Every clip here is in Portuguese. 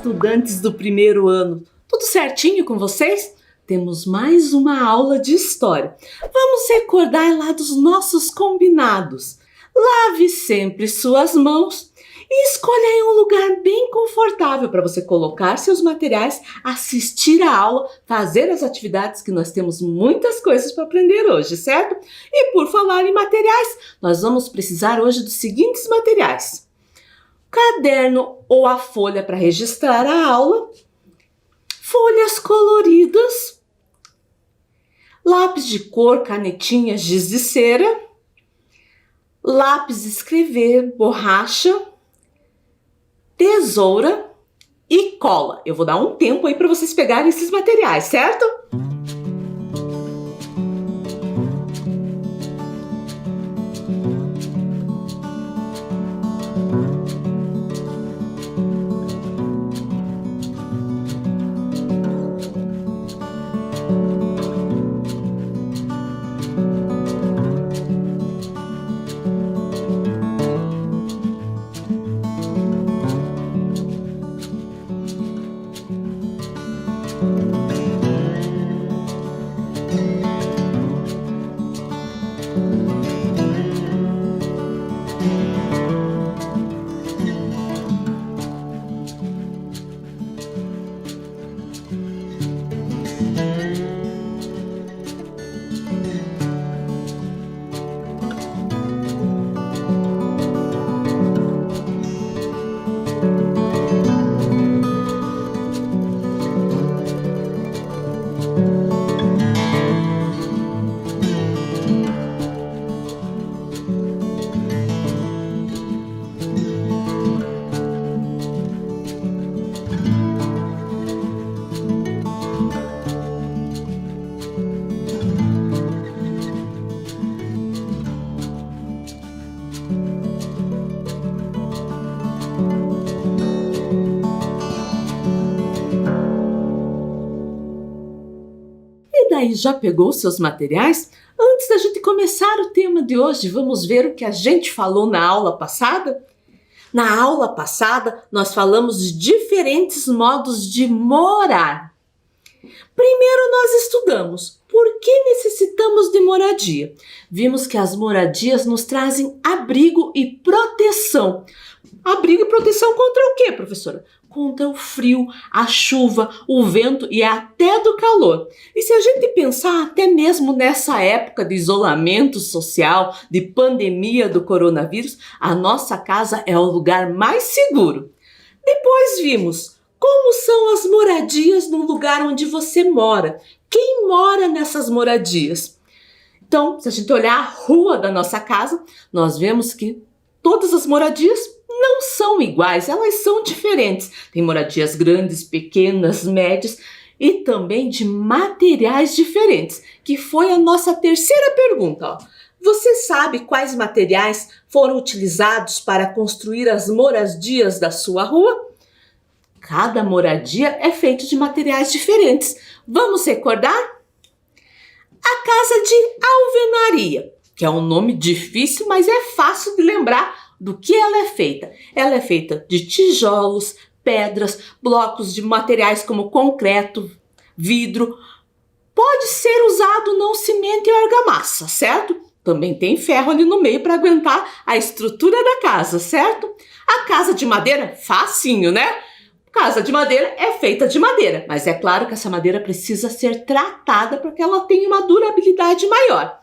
estudantes do primeiro ano. Tudo certinho com vocês? Temos mais uma aula de história. Vamos recordar lá dos nossos combinados. Lave sempre suas mãos e escolha aí um lugar bem confortável para você colocar seus materiais, assistir a aula, fazer as atividades, que nós temos muitas coisas para aprender hoje, certo? E por falar em materiais, nós vamos precisar hoje dos seguintes materiais: caderno ou a folha para registrar a aula, folhas coloridas, lápis de cor, canetinhas, giz de cera, lápis de escrever, borracha, tesoura e cola. Eu vou dar um tempo aí para vocês pegarem esses materiais, certo? Daí já pegou seus materiais? Antes da gente começar o tema de hoje, vamos ver o que a gente falou na aula passada? Na aula passada, nós falamos de diferentes modos de morar. Primeiro nós estudamos por que necessitamos de moradia. Vimos que as moradias nos trazem abrigo e proteção. Abrigo e proteção contra o quê, professora? Contra o frio, a chuva, o vento e até do calor. E se a gente pensar até mesmo nessa época de isolamento social, de pandemia do coronavírus, a nossa casa é o lugar mais seguro. Depois vimos como são as moradias no lugar onde você mora. Quem mora nessas moradias? Então, se a gente olhar a rua da nossa casa, nós vemos que todas as moradias não são iguais, elas são diferentes. Tem moradias grandes, pequenas, médias e também de materiais diferentes, que foi a nossa terceira pergunta. Ó. Você sabe quais materiais foram utilizados para construir as moradias da sua rua? Cada moradia é feita de materiais diferentes. Vamos recordar? A casa de alvenaria, que é um nome difícil, mas é fácil de lembrar do que ela é feita. Ela é feita de tijolos, pedras, blocos de materiais como concreto, vidro. Pode ser usado não cimento e argamassa, certo? Também tem ferro ali no meio para aguentar a estrutura da casa, certo? A casa de madeira, facinho, né? Casa de madeira é feita de madeira, mas é claro que essa madeira precisa ser tratada para que ela tenha uma durabilidade maior.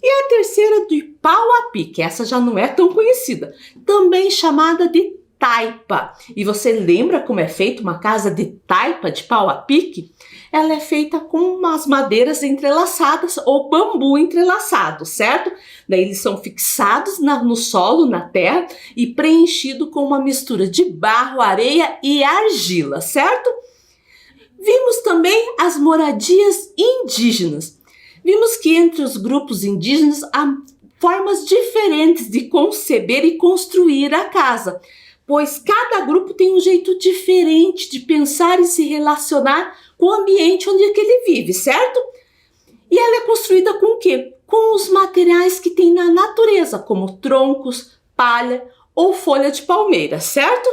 E a terceira de pau a pique, essa já não é tão conhecida, também chamada de taipa. E você lembra como é feita uma casa de taipa, de pau a pique? Ela é feita com umas madeiras entrelaçadas ou bambu entrelaçado, certo? Daí eles são fixados no solo, na terra, e preenchido com uma mistura de barro, areia e argila, certo? Vimos também as moradias indígenas. Vimos que entre os grupos indígenas há formas diferentes de conceber e construir a casa, pois cada grupo tem um jeito diferente de pensar e se relacionar com o ambiente onde é que ele vive, certo? E ela é construída com o quê? Com os materiais que tem na natureza, como troncos, palha ou folha de palmeira, certo?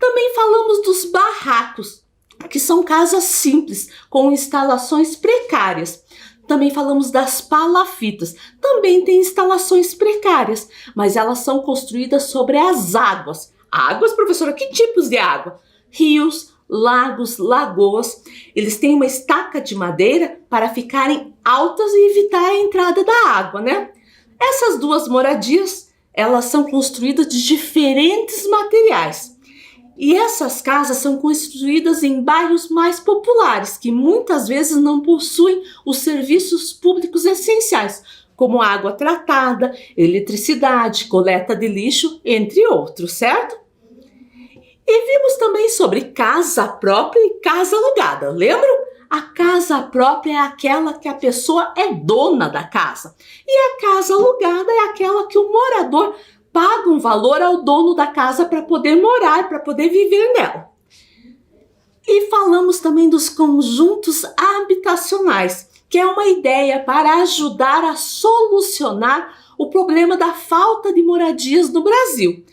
Também falamos dos barracos, que são casas simples, com instalações precárias. Também falamos das palafitas, também tem instalações precárias, mas elas são construídas sobre as águas. Águas, professora, que tipos de água? Rios, lagos, lagoas. Eles têm uma estaca de madeira para ficarem altas e evitar a entrada da água, né? Essas duas moradias, elas são construídas de diferentes materiais. E essas casas são construídas em bairros mais populares, que muitas vezes não possuem os serviços públicos essenciais, como água tratada, eletricidade, coleta de lixo, entre outros, certo? E vimos também sobre casa própria e casa alugada, lembram? A casa própria é aquela que a pessoa é dona da casa. E a casa alugada é aquela que o morador paga um valor ao dono da casa para poder morar, para poder viver nela. E falamos também dos conjuntos habitacionais, que é uma ideia para ajudar a solucionar o problema da falta de moradias no Brasil.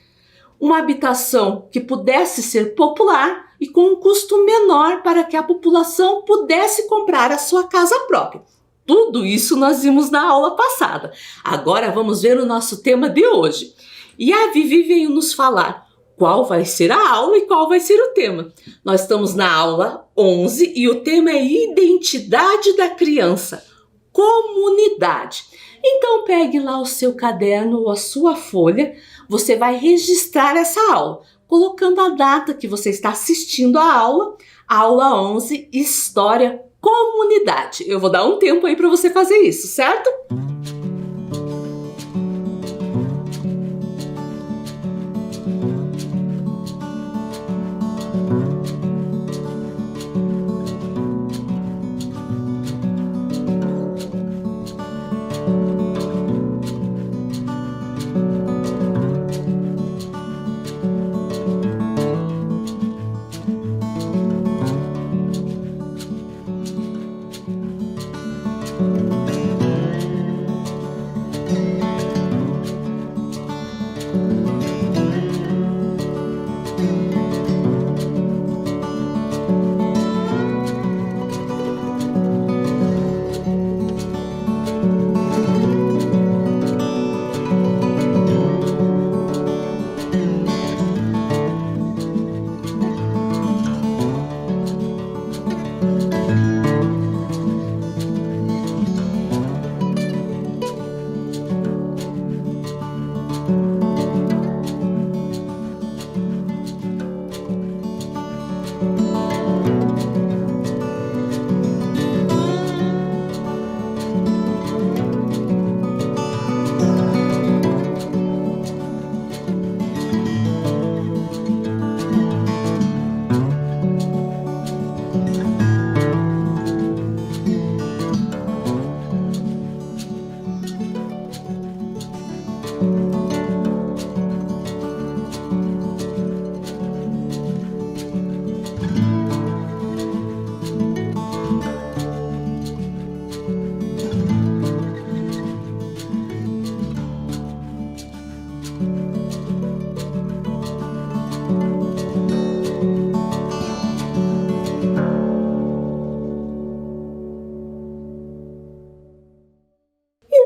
Uma habitação que pudesse ser popular e com um custo menor para que a população pudesse comprar a sua casa própria. Tudo isso nós vimos na aula passada. Agora vamos ver o nosso tema de hoje. E a Vivi veio nos falar qual vai ser a aula e qual vai ser o tema. Nós estamos na aula 11 e o tema é Identidade da Criança, Comunidade. Então pegue lá o seu caderno ou a sua folha, você vai registrar essa aula, colocando a data que você está assistindo a aula 11, História, Comunidade. Eu vou dar um tempo aí para você fazer isso, certo?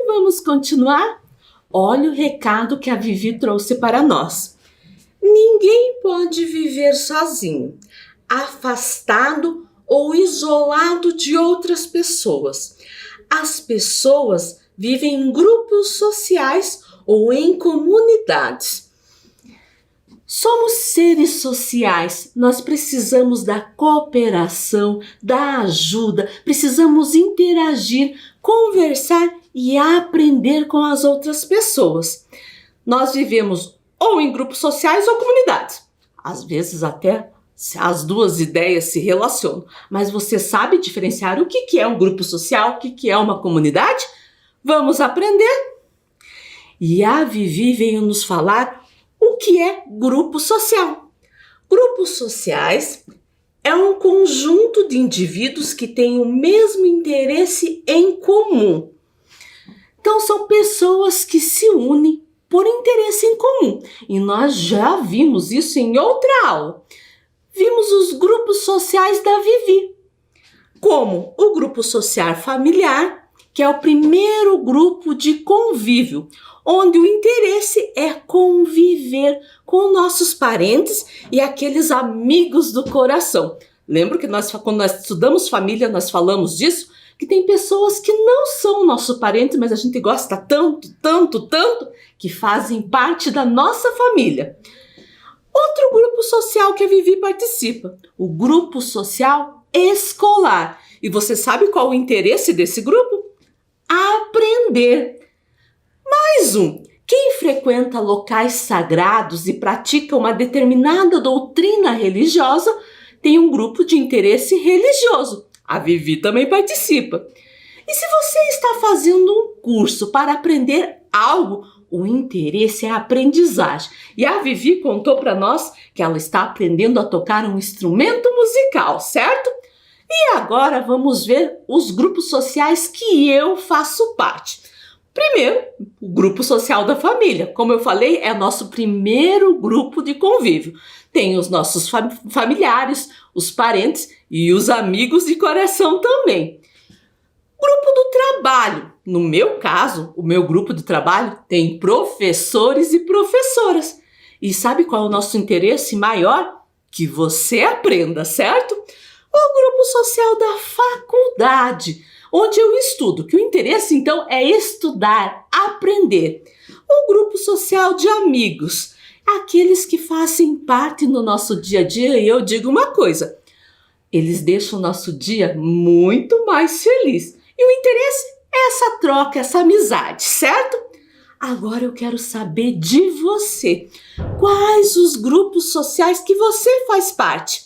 Vamos continuar? Olha o recado que a Vivi trouxe para nós. Ninguém pode viver sozinho, afastado ou isolado de outras pessoas. As pessoas vivem em grupos sociais ou em comunidades. Somos seres sociais, nós precisamos da cooperação, da ajuda, precisamos interagir, conversar e aprender com as outras pessoas. Nós vivemos ou em grupos sociais ou comunidades. Às vezes até as duas ideias se relacionam. Mas você sabe diferenciar o que é um grupo social, o que é uma comunidade? Vamos aprender? E a Vivi veio nos falar o que é grupo social. Grupos sociais é um conjunto de indivíduos que têm o mesmo interesse em comum. Então, são pessoas que se unem por interesse em comum. E nós já vimos isso em outra aula. Vimos os grupos sociais da Vivi, como o grupo social familiar, que é o primeiro grupo de convívio, onde o interesse é conviver com nossos parentes e aqueles amigos do coração. Lembra que quando nós estudamos família, nós falamos disso? Que tem pessoas que não são nosso parente, mas a gente gosta tanto, tanto, tanto, que fazem parte da nossa família. Outro grupo social que a Vivi participa, o grupo social escolar. E você sabe qual o interesse desse grupo? Aprender. Mais um. Quem frequenta locais sagrados e pratica uma determinada doutrina religiosa tem um grupo de interesse religioso. A Vivi também participa. E se você está fazendo um curso para aprender algo, o interesse é a aprendizagem. E a Vivi contou para nós que ela está aprendendo a tocar um instrumento musical, certo? E agora vamos ver os grupos sociais que eu faço parte. Primeiro, o grupo social da família. Como eu falei, é nosso primeiro grupo de convívio. Tem os nossos familiares, os parentes e os amigos de coração também. Grupo do trabalho. No meu caso, o meu grupo de trabalho tem professores e professoras. E sabe qual é o nosso interesse maior? Que você aprenda, certo? O grupo social da faculdade, onde eu estudo, que o interesse então é estudar, aprender. O grupo social de amigos, aqueles que fazem parte no nosso dia a dia, e eu digo uma coisa, eles deixam o nosso dia muito mais feliz. E o interesse é essa troca, essa amizade, certo? Agora eu quero saber de você. Quais os grupos sociais que você faz parte?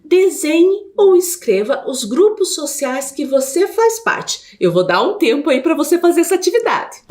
Desenhe ou escreva os grupos sociais que você faz parte. Eu vou dar um tempo aí para você fazer essa atividade.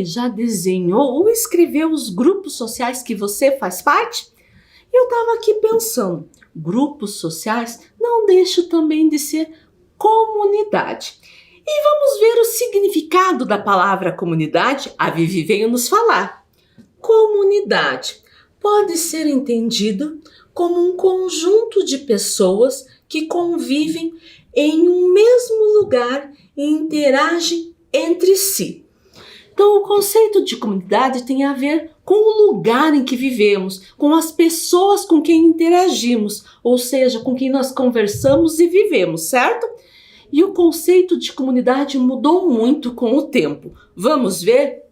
já desenhou ou escreveu os grupos sociais que você faz parte? Eu estava aqui pensando, grupos sociais não deixam também de ser comunidade. E vamos ver o significado da palavra comunidade. A Vivi veio nos falar. Comunidade pode ser entendido como um conjunto de pessoas que convivem em um mesmo lugar e interagem entre si. Então, o conceito de comunidade tem a ver com o lugar em que vivemos, com as pessoas com quem interagimos, ou seja, com quem nós conversamos e vivemos, certo? E o conceito de comunidade mudou muito com o tempo. Vamos ver?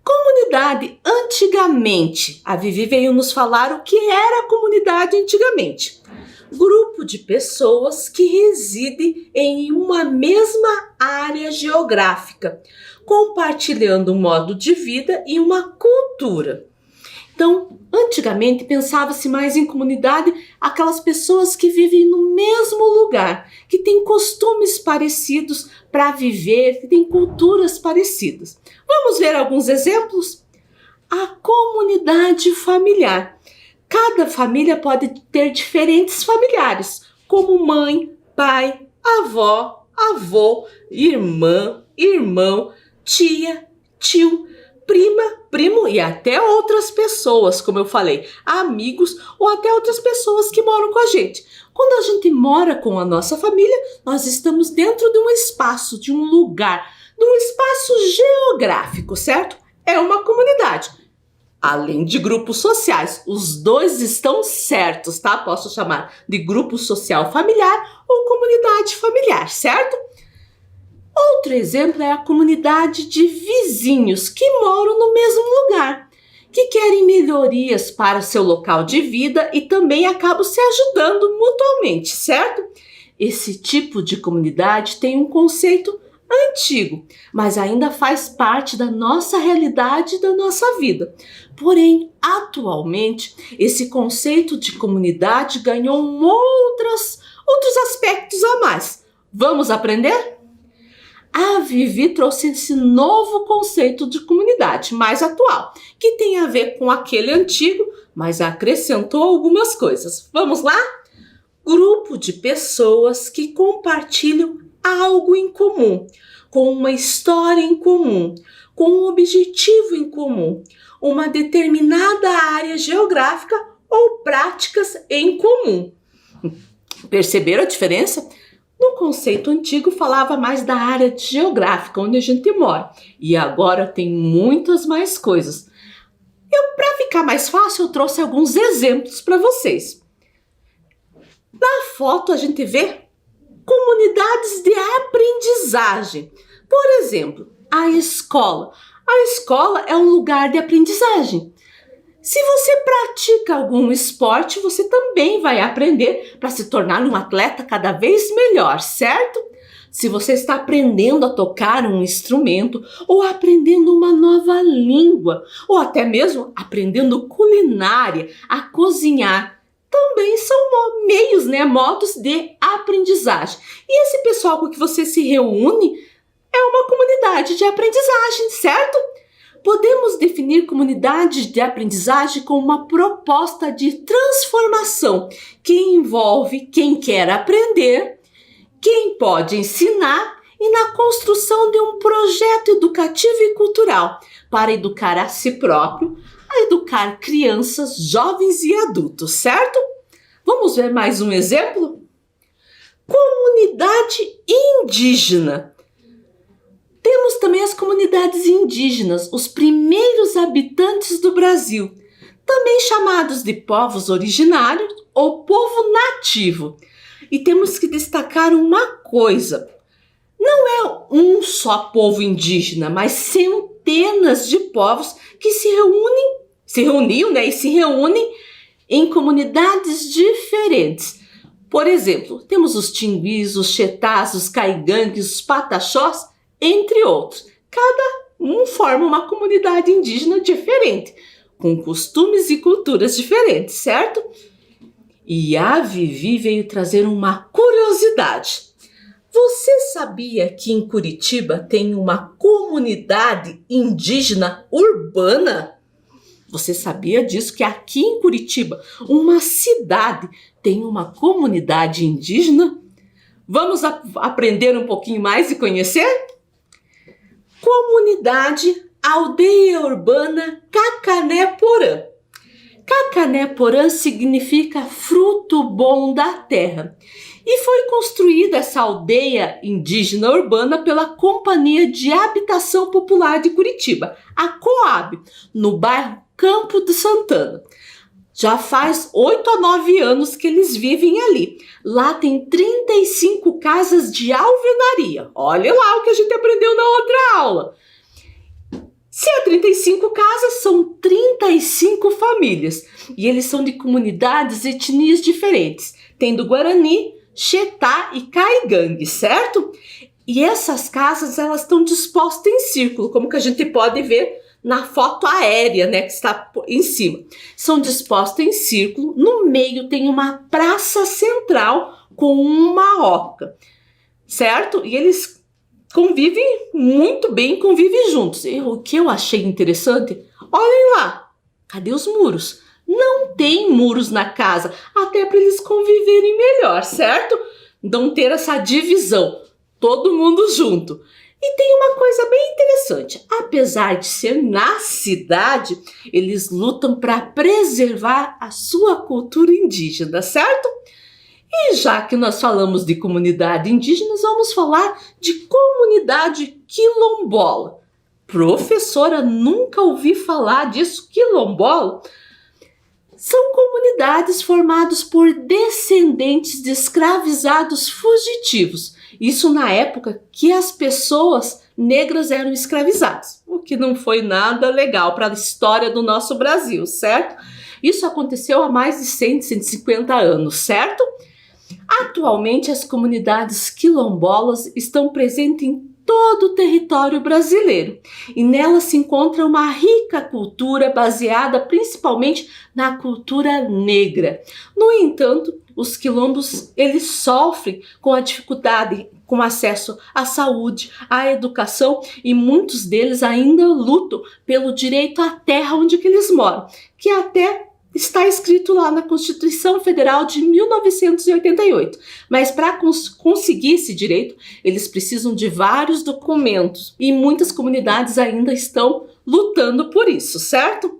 Comunidade, antigamente, a Vivi veio nos falar o que era a comunidade antigamente. Grupo de pessoas que residem em uma mesma área geográfica, compartilhando um modo de vida e uma cultura. Então, antigamente pensava-se mais em comunidade aquelas pessoas que vivem no mesmo lugar, que têm costumes parecidos para viver, que têm culturas parecidas. Vamos ver alguns exemplos? A comunidade familiar. Cada família pode ter diferentes familiares, como mãe, pai, avó, avô, irmã, irmão, tia, tio, prima, primo e até outras pessoas, como eu falei, amigos ou até outras pessoas que moram com a gente. Quando a gente mora com a nossa família, nós estamos dentro de um espaço, de um lugar, de um espaço geográfico, certo? É uma comunidade. Além de grupos sociais, os dois estão certos, tá? Posso chamar de grupo social familiar ou comunidade familiar, certo? Outro exemplo é a comunidade de vizinhos que moram no mesmo lugar, que querem melhorias para seu local de vida e também acabam se ajudando mutuamente, certo? Esse tipo de comunidade tem um conceito antigo, mas ainda faz parte da nossa realidade e da nossa vida. Porém, atualmente, esse conceito de comunidade ganhou outros aspectos a mais. Vamos aprender? A Vivi trouxe esse novo conceito de comunidade, mais atual, que tem a ver com aquele antigo, mas acrescentou algumas coisas. Vamos lá? Grupo de pessoas que compartilham algo em comum, com uma história em comum, com um objetivo em comum, uma determinada área geográfica ou práticas em comum. Perceberam a diferença? No conceito antigo falava mais da área geográfica onde a gente mora e agora tem muitas mais coisas. Para ficar mais fácil, eu trouxe alguns exemplos para vocês. Na foto a gente vê comunidades de aprendizagem. Por exemplo, a escola. A escola é um lugar de aprendizagem. Se você pratica algum esporte, você também vai aprender para se tornar um atleta cada vez melhor, certo? Se você está aprendendo a tocar um instrumento, ou aprendendo uma nova língua, ou até mesmo aprendendo culinária, a cozinhar, também são meios, modos de aprendizagem. E esse pessoal com que você se reúne é uma comunidade de aprendizagem, certo? Podemos definir comunidade de aprendizagem como uma proposta de transformação que envolve quem quer aprender, quem pode ensinar e na construção de um projeto educativo e cultural para educar a si próprio, a educar crianças, jovens e adultos, certo? Vamos ver mais um exemplo? Comunidade indígena. Temos também as comunidades indígenas, os primeiros habitantes do Brasil, também chamados de povos originários ou povo nativo. E temos que destacar uma coisa: não é um só povo indígena, mas centenas de povos que se reuniam e se reúnem em comunidades diferentes. Por exemplo, temos os tinguis, os chetás, os caigangues, os pataxós, entre outros. Cada um forma uma comunidade indígena diferente, com costumes e culturas diferentes, certo? E a Vivi veio trazer uma curiosidade. Você sabia que em Curitiba tem uma comunidade indígena urbana? Você sabia disso, que aqui em Curitiba, uma cidade, tem uma comunidade indígena? Vamos aprender um pouquinho mais e conhecer? Comunidade Aldeia Urbana Cacané-Porã. Cacané-Porã significa fruto bom da terra. E foi construída essa aldeia indígena urbana pela Companhia de Habitação Popular de Curitiba, a COAB, no bairro Campo de Santana. Já faz 8 a 9 anos que eles vivem ali. Lá tem 35 casas de alvenaria. Olha lá o que a gente aprendeu na outra aula. Se é 35 casas, são 35 famílias. E eles são de comunidades e etnias diferentes. Tem do Guarani, Xetá e Caigangue, certo? E essas casas, elas estão dispostas em círculo, como que a gente pode ver na foto aérea, né, que está em cima. São dispostas em círculo, no meio tem uma praça central com uma oca, certo? E eles convivem muito bem, convivem juntos. E o que eu achei interessante, olhem lá, cadê os muros? Não tem muros na casa, até para eles conviverem melhor, certo? Não ter essa divisão, todo mundo junto. E tem uma coisa bem interessante, apesar de ser na cidade, eles lutam para preservar a sua cultura indígena, certo? E já que nós falamos de comunidade indígena, vamos falar de comunidade quilombola. Professora, nunca ouvi falar disso, quilombola? São comunidades formadas por descendentes de escravizados fugitivos. Isso na época que as pessoas negras eram escravizadas, o que não foi nada legal para a história do nosso Brasil, certo? Isso aconteceu há mais de 100, 150 anos, certo? Atualmente, as comunidades quilombolas estão presentes em todo o território brasileiro e nelas se encontra uma rica cultura baseada principalmente na cultura negra. No entanto, os quilombos eles sofrem com a dificuldade com acesso à saúde, à educação e muitos deles ainda lutam pelo direito à terra onde que eles moram, que até está escrito lá na Constituição Federal de 1988. Mas para conseguir esse direito, eles precisam de vários documentos e muitas comunidades ainda estão lutando por isso, certo?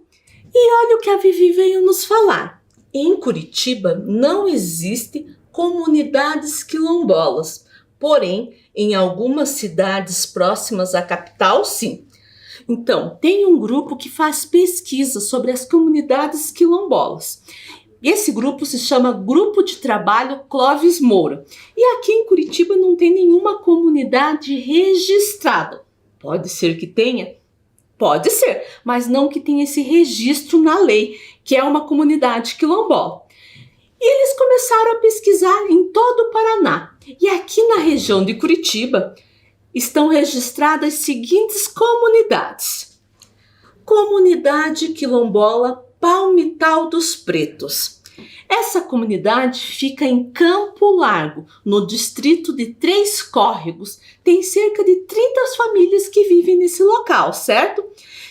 E olha o que a Vivi veio nos falar. Em Curitiba não existe comunidades quilombolas, porém, em algumas cidades próximas à capital, sim. Então, tem um grupo que faz pesquisa sobre as comunidades quilombolas. Esse grupo se chama Grupo de Trabalho Clóvis Moura. E aqui em Curitiba não tem nenhuma comunidade registrada. Pode ser que tenha? Pode ser, mas não que tenha esse registro na lei, que é uma comunidade quilombola. E eles começaram a pesquisar em todo o Paraná. E aqui na região de Curitiba, estão registradas as seguintes comunidades. Comunidade quilombola Palmital dos Pretos. Essa comunidade fica em Campo Largo, no distrito de Três Córregos. Tem cerca de 30 famílias que vivem nesse local, certo?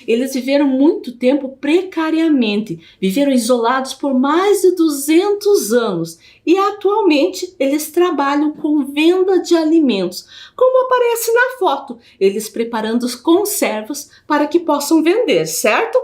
Eles viveram muito tempo precariamente, viveram isolados por mais de 200 anos e atualmente eles trabalham com venda de alimentos, como aparece na foto, eles preparando as conservas para que possam vender, certo?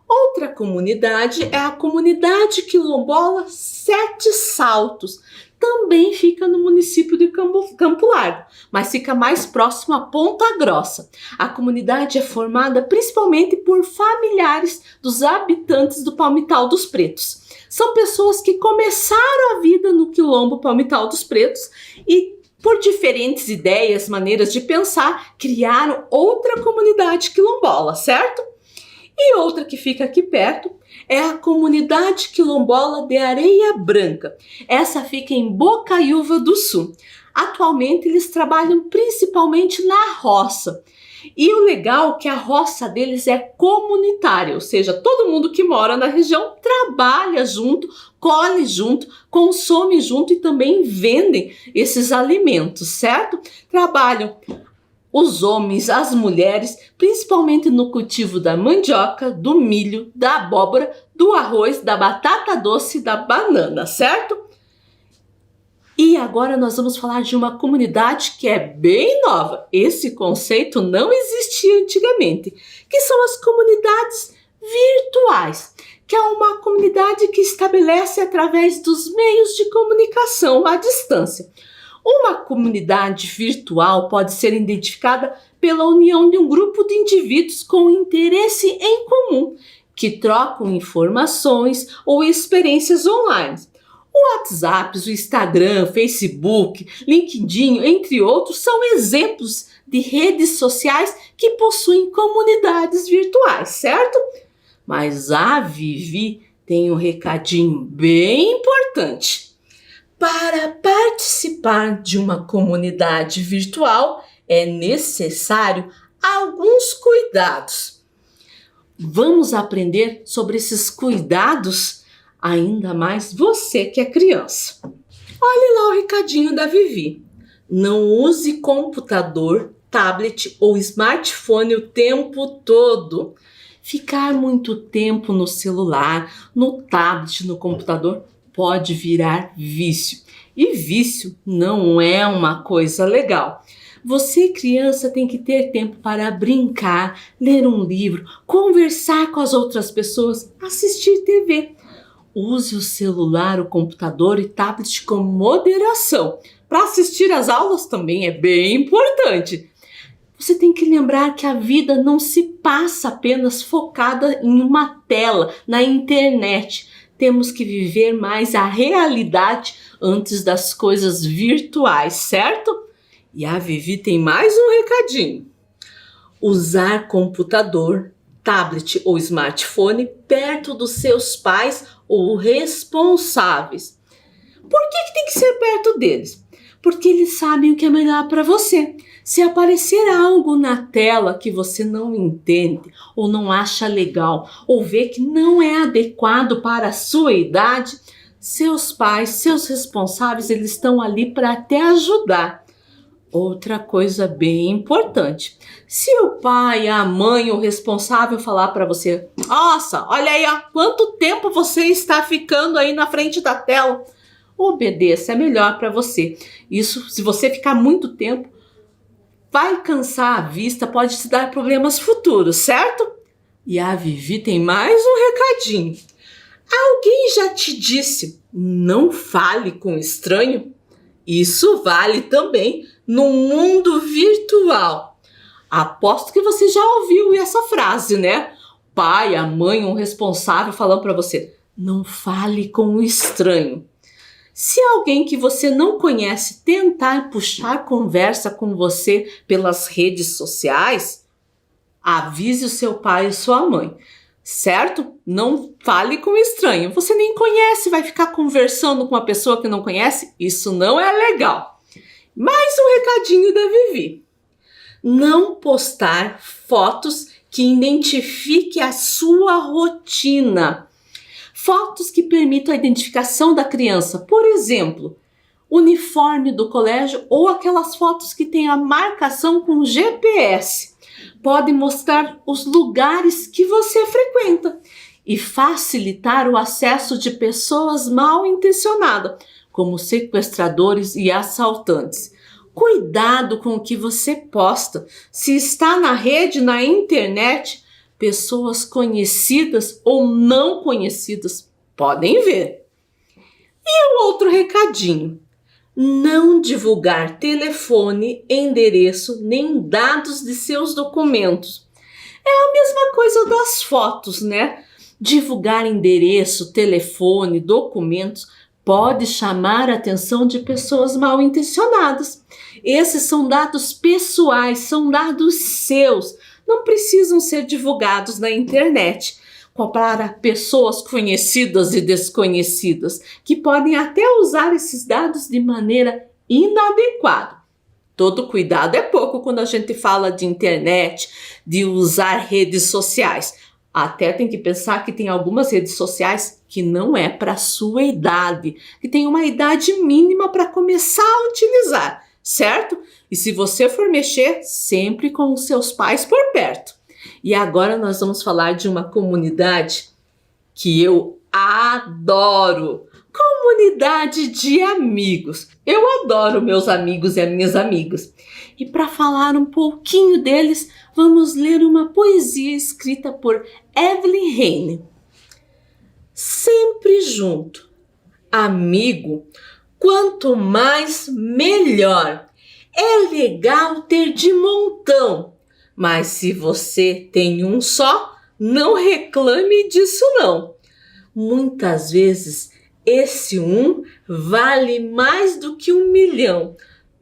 Outra comunidade é a comunidade quilombola Sete Saltos. Também fica no município de Campo Largo, mas fica mais próximo a Ponta Grossa. A comunidade é formada principalmente por familiares dos habitantes do Palmital dos Pretos. São pessoas que começaram a vida no quilombo Palmital dos Pretos e, por diferentes ideias, maneiras de pensar, criaram outra comunidade quilombola, certo? E outra que fica aqui perto é a comunidade quilombola de Areia Branca. Essa fica em Bocaiúva do Sul. Atualmente eles trabalham principalmente na roça. E o legal é que a roça deles é comunitária, ou seja, todo mundo que mora na região trabalha junto, colhe junto, consome junto e também vendem esses alimentos, certo? Trabalham os homens, as mulheres, principalmente no cultivo da mandioca, do milho, da abóbora, do arroz, da batata doce e da banana, certo? E agora nós vamos falar de uma comunidade que é bem nova. Esse conceito não existia antigamente, que são as comunidades virtuais, que é uma comunidade que estabelece através dos meios de comunicação à distância. Uma comunidade virtual pode ser identificada pela união de um grupo de indivíduos com interesse em comum, que trocam informações ou experiências online. O WhatsApp, o Instagram, Facebook, LinkedIn, entre outros, são exemplos de redes sociais que possuem comunidades virtuais, certo? Mas a Vivi tem um recadinho bem importante. Para participar de uma comunidade virtual, é necessário alguns cuidados. Vamos aprender sobre esses cuidados, ainda mais você que é criança. Olhe lá o recadinho da Vivi. Não use computador, tablet ou smartphone o tempo todo. Ficar muito tempo no celular, no tablet, no computador pode virar vício. E vício não é uma coisa legal. Você, criança, tem que ter tempo para brincar, ler um livro, conversar com as outras pessoas, assistir TV. Use o celular, o computador e tablet com moderação. Para assistir às aulas também é bem importante. Você tem que lembrar que a vida não se passa apenas focada em uma tela, na internet. Temos que viver mais a realidade antes das coisas virtuais, certo? E a Vivi tem mais um recadinho. Usar computador, tablet ou smartphone perto dos seus pais ou responsáveis. Por que tem que ser perto deles? Porque eles sabem o que é melhor para você. Se aparecer algo na tela que você não entende ou não acha legal ou vê que não é adequado para a sua idade, seus pais, seus responsáveis, eles estão ali para te ajudar. Outra coisa bem importante, se o pai, a mãe, o responsável falar para você: nossa, olha aí, há quanto tempo você está ficando aí na frente da tela? Obedeça, é melhor para você. Isso, se você ficar muito tempo, vai cansar a vista, pode te dar problemas futuros, certo? E a Vivi tem mais um recadinho. Alguém já te disse, não fale com estranho? Isso vale também no mundo virtual. Aposto que você já ouviu essa frase, né? O pai, a mãe, um responsável falando para você, não fale com o estranho. Se alguém que você não conhece tentar puxar conversa com você pelas redes sociais, avise o seu pai e sua mãe, certo? Não fale com estranho. Você nem conhece, vai ficar conversando com uma pessoa que não conhece? Isso não é legal. Mais um recadinho da Vivi. Não postar fotos que identifiquem a sua rotina. Fotos que permitam a identificação da criança, por exemplo, uniforme do colégio ou aquelas fotos que têm a marcação com GPS. Podem mostrar os lugares que você frequenta e facilitar o acesso de pessoas mal intencionadas, como sequestradores e assaltantes. Cuidado com o que você posta. Se está na rede, na internet, pessoas conhecidas ou não conhecidas podem ver. E o outro recadinho. Não divulgar telefone, endereço, nem dados de seus documentos. É a mesma coisa das fotos, né? Divulgar endereço, telefone, documentos pode chamar a atenção de pessoas mal intencionadas. Esses são dados pessoais, são dados seus. Não precisam ser divulgados na internet para pessoas conhecidas e desconhecidas, que podem até usar esses dados de maneira inadequada. Todo cuidado é pouco quando a gente fala de internet, de usar redes sociais. Até tem que pensar que tem algumas redes sociais que não é para a sua idade, que tem uma idade mínima para começar a utilizar, certo? E se você for mexer, sempre com os seus pais por perto. E agora nós vamos falar de uma comunidade que eu adoro. Comunidade de amigos. Eu adoro meus amigos e as minhas amigas. E para falar um pouquinho deles, vamos ler uma poesia escrita por Evelyn Heine. Sempre junto. Amigo, quanto mais, melhor. É legal ter de montão, mas se você tem um só, não reclame disso não. Muitas vezes, esse um vale mais do que 1.000.000.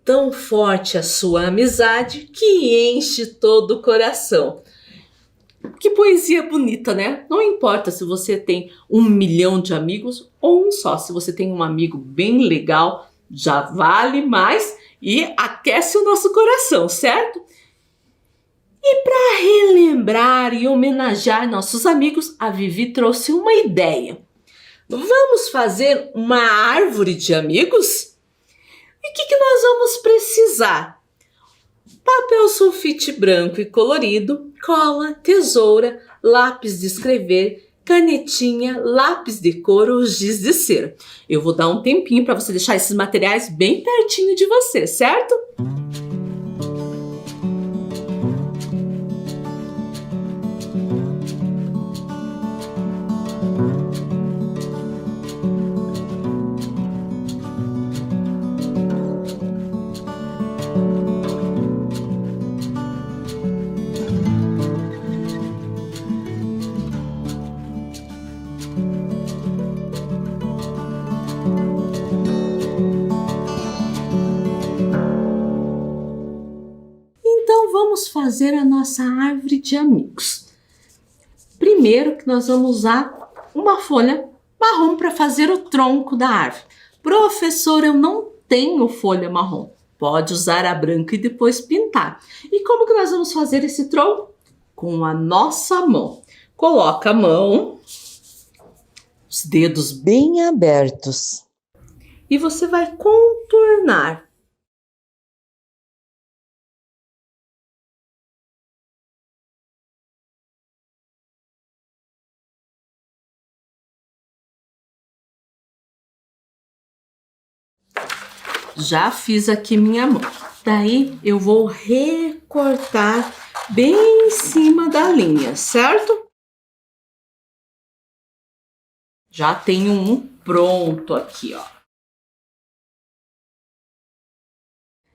Tão forte a sua amizade que enche todo o coração. Que poesia bonita, né? Não importa se você tem 1.000.000 de amigos ou um só. Se você tem um amigo bem legal, já vale mais e aquece o nosso coração, certo? E para relembrar e homenagear nossos amigos, a Vivi trouxe uma ideia. Vamos fazer uma árvore de amigos? E o que nós vamos precisar? Papel sulfite branco e colorido, cola, tesoura, lápis de escrever, canetinha, lápis de cor ou giz de cera. Eu vou dar um tempinho para você deixar esses materiais bem pertinho de você, certo? Vamos fazer a nossa árvore de amigos. Primeiro que nós vamos usar uma folha marrom para fazer o tronco da árvore. Professor, eu não tenho folha marrom. Pode usar a branca e depois pintar. E como que nós vamos fazer esse tronco? Com a nossa mão. Coloca a mão, os dedos bem abertos. E você vai contornar. Já fiz aqui minha mão. Daí eu vou recortar bem em cima da linha, certo? Já tenho um pronto aqui, ó.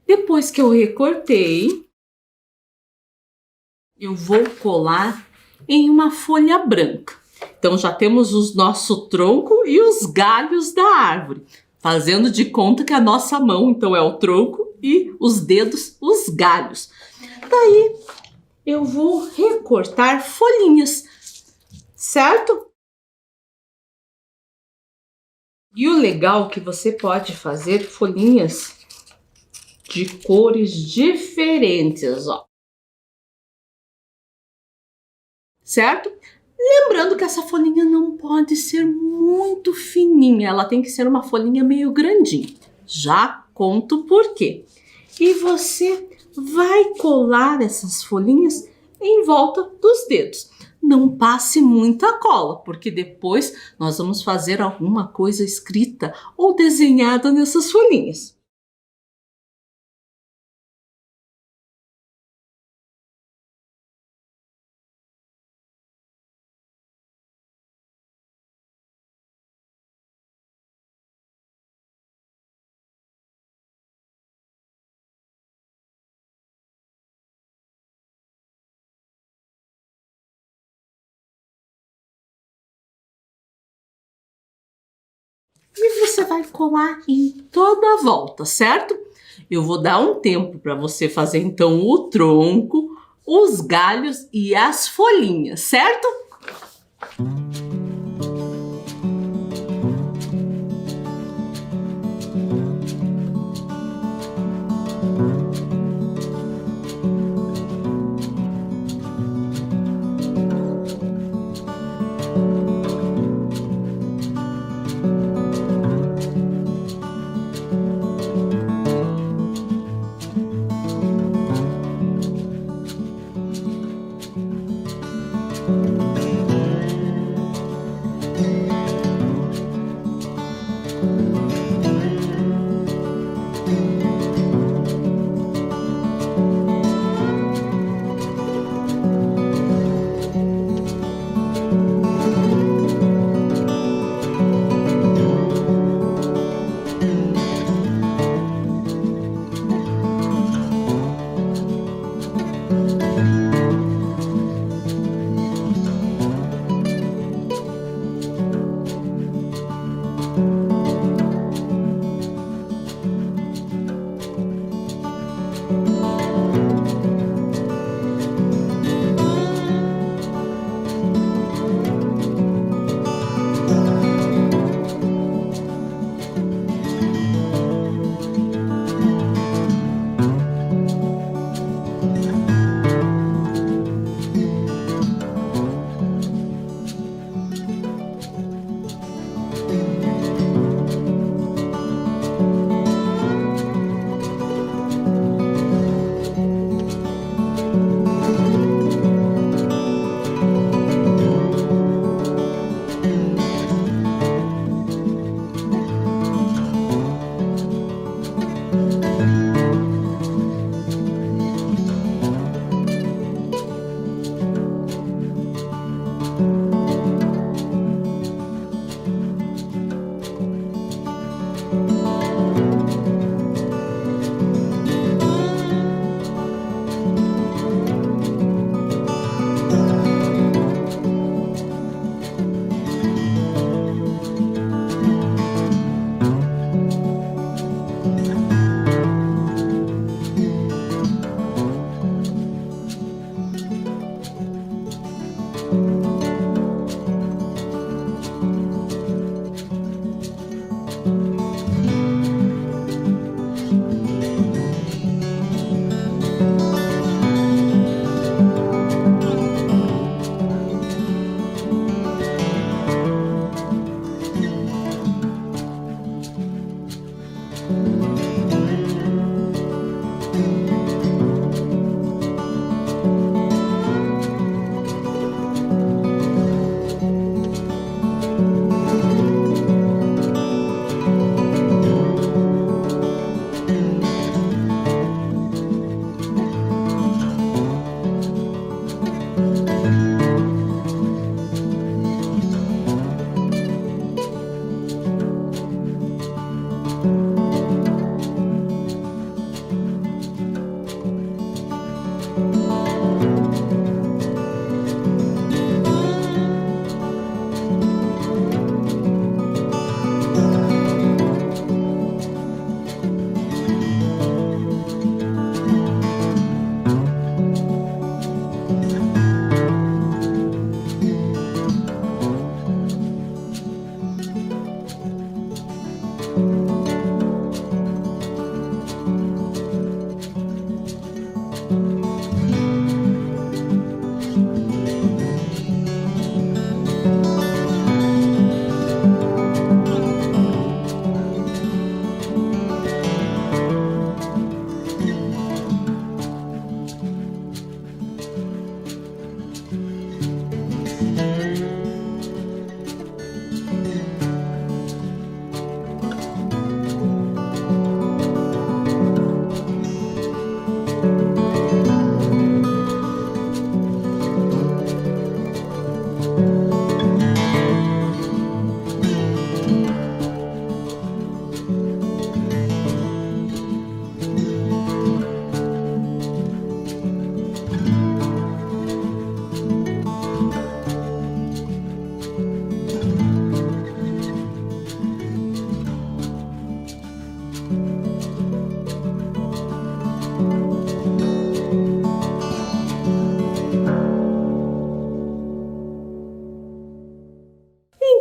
Depois que eu recortei, eu vou colar em uma folha branca. Então já temos o nosso tronco e os galhos da árvore. Fazendo de conta que a nossa mão, então, é o tronco e os dedos, os galhos. Daí, eu vou recortar folhinhas, certo? E o legal é que você pode fazer folhinhas de cores diferentes, ó. Certo? Lembrando que essa folhinha não pode ser muito fininha, ela tem que ser uma folhinha meio grandinha. Já conto por quê. E você vai colar essas folhinhas em volta dos dedos. Não passe muita cola, porque depois nós vamos fazer alguma coisa escrita ou desenhada nessas folhinhas. E você vai colar em toda a volta, certo? Eu vou dar um tempo para você fazer então o tronco, os galhos e as folhinhas, certo?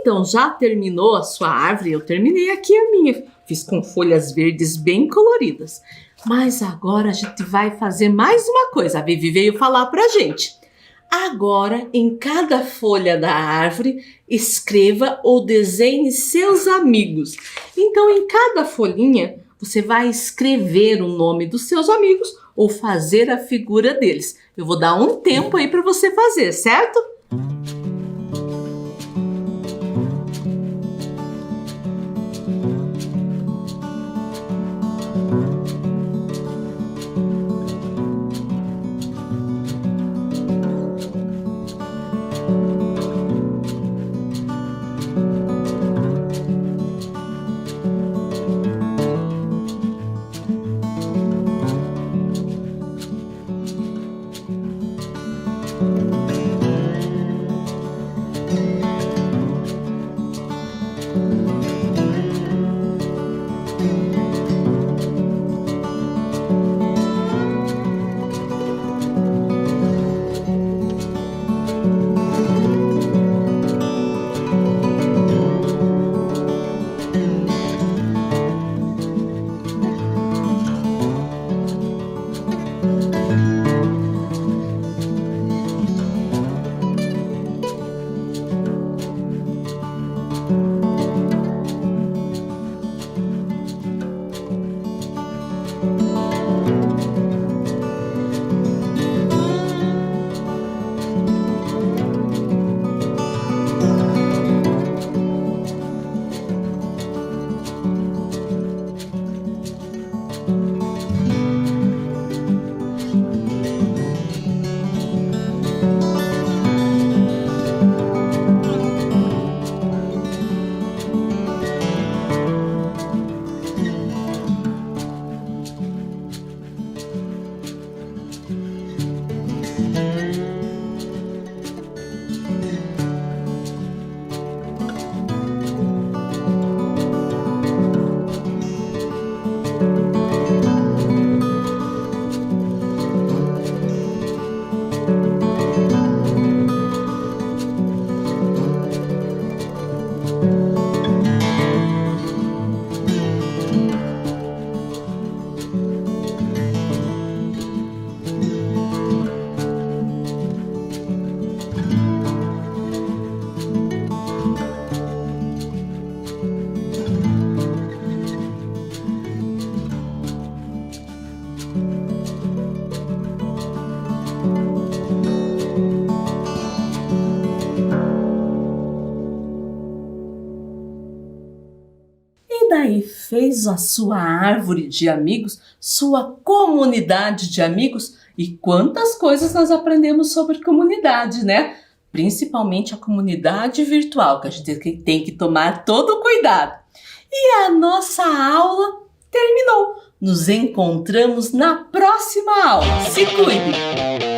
Então, já terminou a sua árvore? Eu terminei aqui a minha. Fiz com folhas verdes bem coloridas. Mas agora a gente vai fazer mais uma coisa. A Vivi veio falar pra gente. Agora, em cada folha da árvore, escreva ou desenhe seus amigos. Então, em cada folhinha, você vai escrever o nome dos seus amigos ou fazer a figura deles. Eu vou dar um tempo aí para você fazer, certo? fez a sua árvore de amigos, sua comunidade de amigos. E quantas coisas nós aprendemos sobre comunidade, né? Principalmente a comunidade virtual, que a gente tem que tomar todo o cuidado. E a nossa aula terminou. Nos encontramos na próxima aula. Se cuide!